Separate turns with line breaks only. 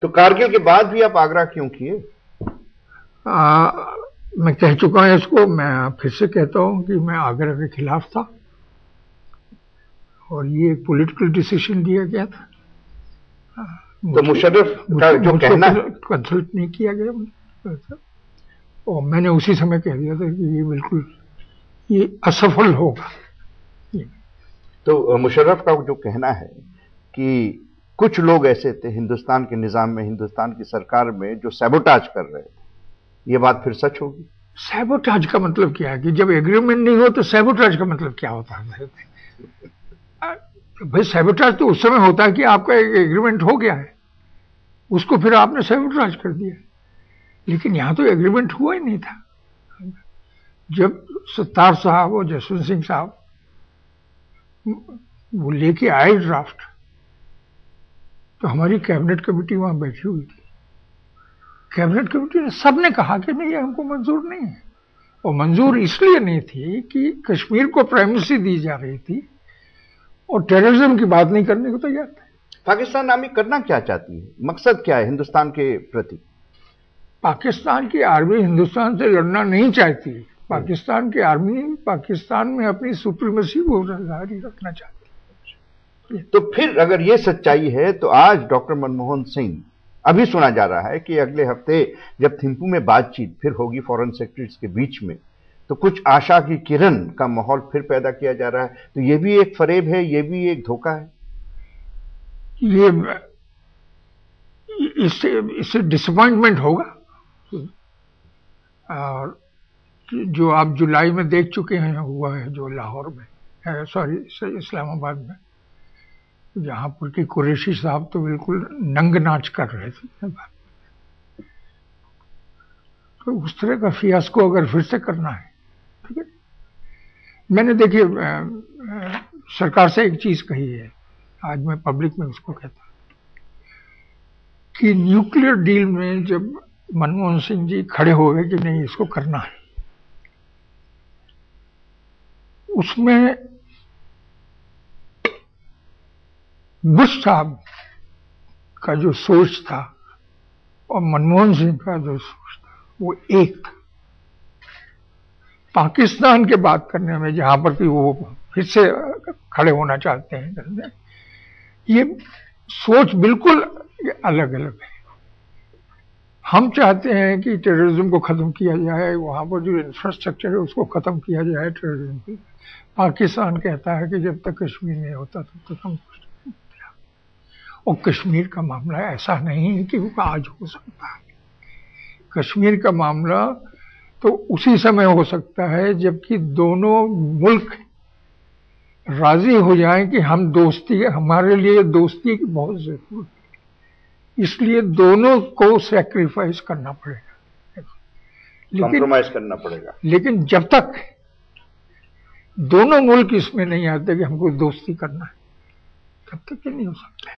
तो कारगिल के बाद भी आप आगरा क्यों किए?
मैं कह चुका हूं इसको, मैं फिर से कहता हूं कि मैं आगरा के खिलाफ था और ये पॉलिटिकल डिसीजन लिया गया था।
तो मुशर्रफ का जो कहना
कंसल्ट नहीं किया गया और मैंने उसी समय कह दिया था कि ये बिल्कुल ये असफल होगा।
तो मुशर्रफ का जो कहना है कि कुछ लोग ऐसे थे हिंदुस्तान के निजाम में, हिंदुस्तान की सरकार में, जो सैबोटाज कर रहे थे, ये बात फिर सच होगी?
सैबोटाज का मतलब क्या है कि जब एग्रीमेंट नहीं हो तो सैबोटाज का मतलब क्या होता है? भाई सैबोटाज तो उस समय होता है कि आपका एक एग्रीमेंट हो गया है, उसको फिर आपने सैबोटाज कर दिया। लेकिन यहां तो एग्रीमेंट हुआ ही नहीं था। जब सत्तार साहब और जसवंत सिंह साहब वो लेके आए ड्राफ्ट, तो हमारी कैबिनेट कमेटी वहां बैठी हुई थी। कैबिनेट कमेटी ने सबने कहा कि नहीं, हमको मंजूर नहीं है। और मंजूर इसलिए नहीं थी कि कश्मीर को प्राइमेसी दी जा रही थी और टेररिज्म की बात नहीं करने को तैयार थे।
पाकिस्तान आर्मी करना क्या चाहती है? मकसद क्या है हिंदुस्तान के प्रति?
पाकिस्तान की आर्मी हिंदुस्तान से लड़ना नहीं चाहती। पाकिस्तान की आर्मी पाकिस्तान में अपनी सुप्रीमेसी को जारी रखना चाहती है।
तो फिर अगर ये सच्चाई है तो आज डॉक्टर मनमोहन सिंह, अभी सुना जा रहा है कि अगले हफ्ते जब थिम्पू में बातचीत फिर होगी फॉरेन सेक्रेटरीज के बीच में, तो कुछ आशा की किरण का माहौल फिर पैदा किया जा रहा है। तो ये भी एक फरेब है, ये भी एक धोखा है।
ये इससे डिसअपॉइंटमेंट होगा। और जो आप जुलाई में देख चुके हैं हुआ है, जो लाहौर में है, सॉरी इस्लामाबाद में, जहां पर कि कुरैशी साहब तो बिल्कुल नंग नाच कर रहे थे। तो उस तरह का फियास्को अगर फिर से करना है, ठीक है। मैंने देखिए सरकार से एक चीज कही है, आज मैं पब्लिक में उसको कहता कि न्यूक्लियर डील में जब मनमोहन सिंह जी खड़े हो गए कि नहीं इसको करना है, उसमें बुश साहब का जो सोच था और मनमोहन सिंह का जो सोच था वो एक था। पाकिस्तान के बात करने में जहां पर कि वो फिर से खड़े होना चाहते हैं, ये सोच बिल्कुल अलग अलग है। हम चाहते हैं कि टेररिज्म को खत्म किया जाए, वहां पर जो इंफ्रास्ट्रक्चर है उसको खत्म किया जाए टेररिज्म की। पाकिस्तान कहता है कि जब तक कश्मीर नहीं होता तब तक हम, और कश्मीर का मामला ऐसा नहीं है कि वो आज हो सकता है। कश्मीर का मामला तो उसी समय हो सकता है जबकि दोनों मुल्क राजी हो जाएं कि हम दोस्ती, हमारे लिए दोस्ती की बहुत जरूरत है, इसलिए दोनों को सैक्रिफाइस करना पड़ेगा,
कॉम्प्रोमाइज करना पड़ेगा।
लेकिन जब तक दोनों मुल्क इसमें नहीं आते कि हमको दोस्ती करना है, तब तक ये नहीं हो सकता।